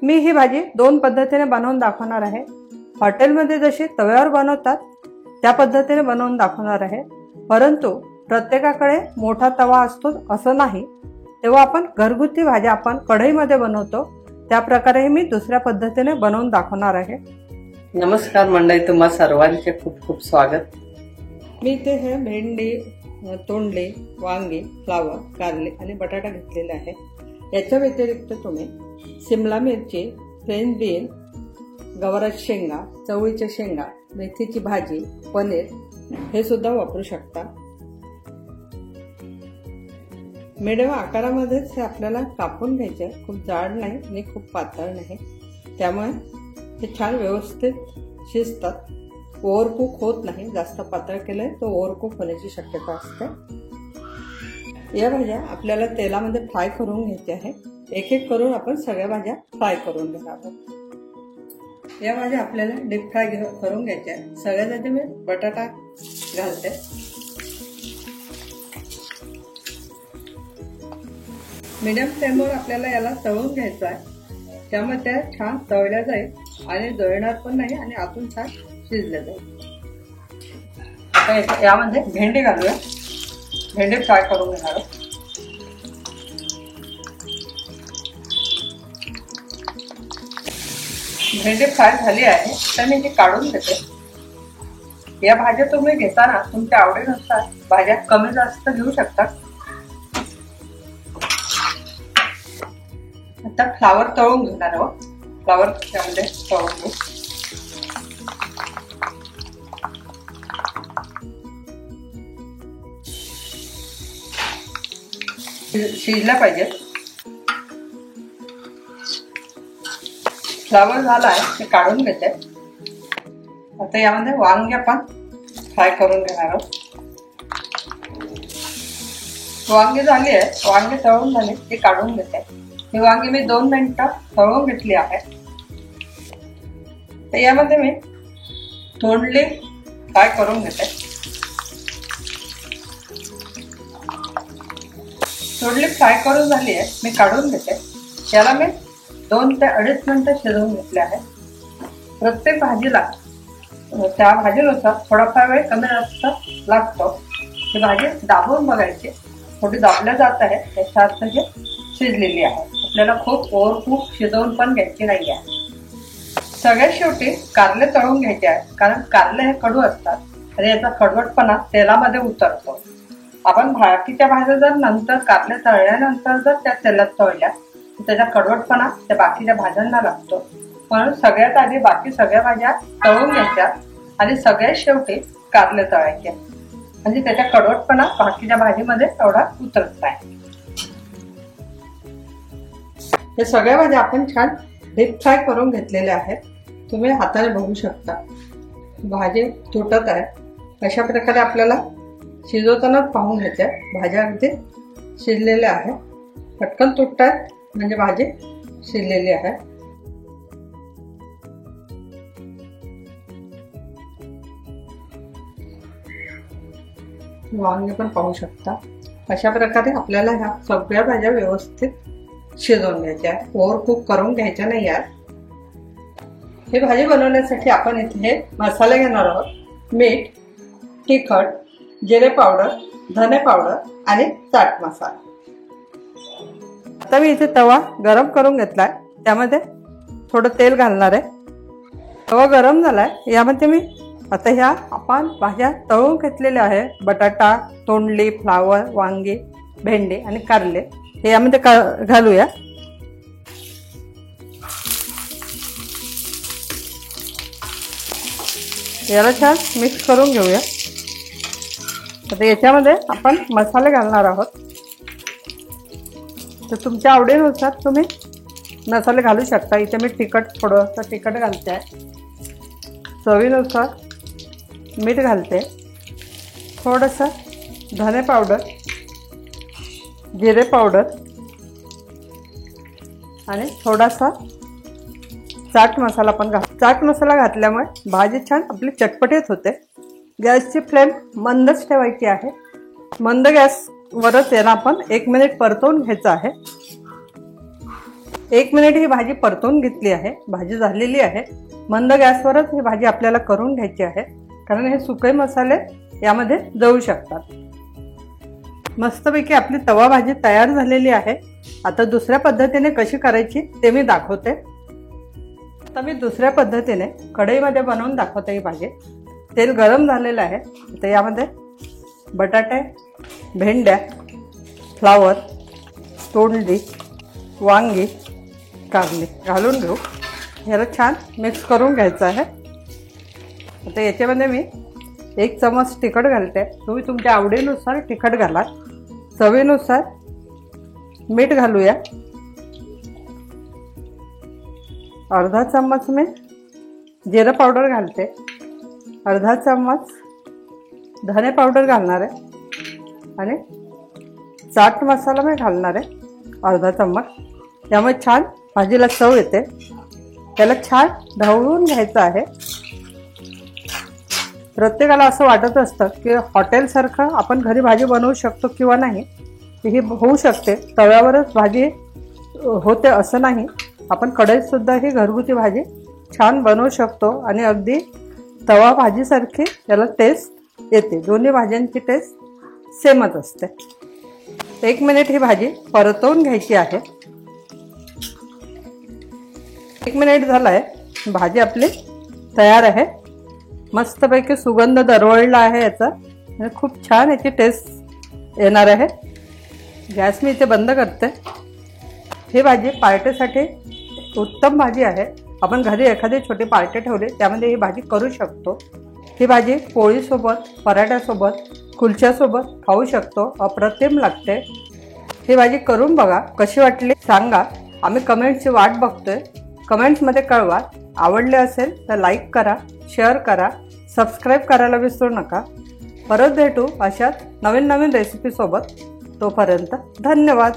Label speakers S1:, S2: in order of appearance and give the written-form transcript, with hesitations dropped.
S1: मी ही भाजी दोन पद्धतीने बनवून दाखवणार आहे। हॉटेलमध्ये जशी तव्यावर बनवतात त्या पद्धतीने बनवून दाखवणार आहे, परंतु प्रत्येकाकडे मोठा तवा असतो असं नाही, तेव्हा आपण घरगुती भाज्या आपण कढईमध्ये बनवतो त्या प्रकारे मी दुसऱ्या पद्धतीने बनवून दाखवणार आहे।
S2: नमस्कार मंडळी, तुम्हा सर्वांचे खूप खूप स्वागत।
S1: मी इथे हे भेंडी, तोंडली, वांगी, फ्लावर, कारले आणि बटाटा घेतलेले आहे। याच्या व्यतिरिक्त तुम्ही शिमला मिरची, फ्रेंच बीन, गवाराच्या शेंगा, चवळीच्या शेंगा, मेथीची भाजी, पनीर हे सुद्धा वापरू शकता। मिडियम आकारामध्येच हे आपल्याला कापून घ्यायचे, खूप जाड नाही आणि खूप पातळ नाही, त्यामुळे हे छान व्यवस्थित शिजतात, ओव्हरकुक होत नाही। जास्त पातळ केले तर ओव्हरकुक होण्याची शक्यता असते। या भाज्या आपल्याला तेलामध्ये फ्राय करून घ्यायच्या आहे। एक एक करून आपण सगळ्या भाज्या फ्राय करून घेणार आहोत। या भाज्या आपल्याला डीप फ्राय करून घ्यायच्या आहे। सगळ्यात आधी मी बटाटा घालते। मीडियम फ्लेमवर आपल्याला याला तळून घ्यायचं आहे, त्यामुळे त्या छान तळल्या जाईल आणि जळणार पण नाही आणि आतून छान शिजले जाईल। आता यामध्ये भेंडी घालूया, भेंडी फ्राय करून घेणार आहोत। भेंडी फ्राय झाली आहे तर मी ती काढून घेते। या भाज्या तुम्ही घेताना तुमच्या आवडीनुसार भाज्या कमी जास्त घेऊ शकता। आता फ्लावर तळून घेणार आहोत, फ्लावर त्यामध्ये तळून घेऊ। शिजला पाहिजे। फ्लावर झाला आहे ते काढून घेते। आता यामध्ये वांगी आपण फ्राय करून घेणार आहोत। वांगी झाली आहे, वांगी तळून झाली ते काढून घेते। ही वांगी मी 2 मिनिटं तळून घेतली आहे। तर यामध्ये मी तोंडली फ्राय करून घेते। तोंडली फ्राय करून झाली आहे, मी काढून घेते। याला मी 2 ते 2.5 मिनिटं शिजवून घेतले आहे। प्रत्येक भाजीला त्या भाजीनुसार थोडाफार वेळ कमी जास्त लागतो। ही भाजी दाबून बघायची, थोडी दाबल्या जात आहे याचा अर्थ हे शिजलेली आहे। आपल्याला खूप ओव्हरकुक शिजवून पण घ्यायची नाही आहे। सगळ्यात शेवटी कारले तळून घ्यायचे आहे, कारण कारले हे कडू असतात आणि याचा कडवटपणा तेलामध्ये उतरतो। आपण बाकीच्या भाज्या जर नंतर कारले तळल्यानंतर जर त्या तेलात तळल्या तर त्याचा कडवटपणा त्या बाकीच्या भाज्यांना लागतो, म्हणून सगळ्यात आधी बाकी सगळ्या भाज्या तळून घ्यायच्या आणि सगळ्यात शेवटी कारले तळायचे, म्हणजे त्याचा कडवटपणा बाकीच्या भाजीमध्ये एवढा उतरत नाही। हे सगळ्या भाज्या आपण छान डीप फ्राय करून घेतलेल्या आहेत, तुम्ही हाताने बघू शकता भाजी तुटत आहे। अशा प्रकारे आपल्याला शिजवतानाच पाहून घ्यायच्या भाज्या अगदी शिजलेल्या आहेत, पटकन तुटतात म्हणजे भाजी शिजलेली आहे। वांगे पण पाहू शकता। अशा प्रकारे आपल्याला ह्या सगळ्या भाज्या व्यवस्थित शिजवून घ्यायच्या, ओव्हरकुक करून घ्यायच्या नाही आहेत। ही भाजी बनवण्यासाठी आपण इथे मसाले घेणार आहोत। मीठ, तिखट, जिरे पावडर, धने पावडर आणि चाट मसाला। आता मी इथे तवा गरम करून घेतलाय, त्यामध्ये थोडं तेल घालणार आहे। तवा गरम झालाय, यामध्ये मी आता ह्या आपण भाज्या तळून घेतलेल्या आहे, बटाटा, तोंडली, फ्लावर, वांगी, भेंडी आणि कारले हे यामध्ये घालूया। याला छान मिक्स करून घेऊया। आता याच्यामध्ये आपण मसाले घालणार आहोत, तर तुमच्या आवडीनुसार तुम्ही मसाले घालू शकता। इथे मी थोडंसं तिखट घालते आहे, चवीनुसार मीठ घालते, थोडंसं धने पावडर, जिरे पावडर आणि थोडासा चाट मसाला पण चाट मसाला घातल्यामुळे भाजी छान आपली चटपटीत होते। गॅसची फ्लेम मंदच ठेवायची आहे, मंद गॅसवरच याला आपण 1 मिनिट परतवून घ्यायचं आहे। 1 मिनिट ही भाजी परतून घेतली आहे. भाजी झालेली आहे. मंद गॅसवरच ही भाजी आपल्याला करून घ्यायची आहे, कारण हे सुके मसाले यामध्ये जळू शकतात. मस्तपैकी आपली तवा भाजी तयार झालेली आहे. आता दुसऱ्या पद्धतीने कशी करायची ते मी दाखवते. आता मी दुसऱ्या पद्धतीने कढईमध्ये बनवून दाखवते ही भाजी. तेल गरम झालेलं आहे. तर यामध्ये बटाटे, भेंड्या, फ्लावर, तोंडली, वांगी, कारली घालून घेऊ. याला छान मिक्स करून घ्यायचं आहे. आता याच्यामध्ये मी 1 चमच तिखट घालते. तुम्ही तुमच्या आवडीनुसार तिखट घाला. चवीनुसार मीठ घालूया. अर्धा चम्मच मी जिरं पावडर घालते. अर्धा चम्मच धने पावडर घालणार आहे आणि चाट मसाला मी घालणार आहे अर्धा चम्मच. यामुळे छान भाजीला चव येते. त्याला छान ढवळून घ्यायचं आहे. प्रत्येकाला असं वाटत असतं की हॉटेलसारखं आपण घरी भाजी बनवू शकतो किंवा नाही. ही होऊ शकते, तव्यावरच भाजी होते असं नाही. आपण कढईत सुद्धा ही घरगुती भाजी छान बनवू शकतो आणि अगदी तवा भाजीसारखी याला टेस्ट येते. दोन्ही भाज्यांची टेस्ट सेमच असते. 1 मिनिट ही भाजी परतवून घ्यायची आहे. 1 मिनिट झाला आहे. भाजी आपली तयार आहे. मस्तपैकी सुगंध दरवळला आहे याचा आणि खूप छान याची टेस्ट येणार आहे. गॅस मी इथे बंद करते. ही भाजी पार्टीसाठी उत्तम भाजी आहे. आपण घरी एखादी छोटी पार्टी ठेवली त्यामध्ये ही भाजी करू शकतो. ही भाजी पोळीसोबत, पराठ्यासोबत, कुलच्यासोबत खाऊ शकतो. अप्रतिम लागते. ही भाजी करून बघा. कशी वाटली सांगा. आम्ही कमेंटची वाट बघतोय. कमेंट्समध्ये कळवा. आवडले असेल तर लाईक करा, शेअर करा, सबस्क्राईब करायला विसरू नका. परत भेटू अशाच नवीन रेसिपीसोबत. तोपर्यंत धन्यवाद.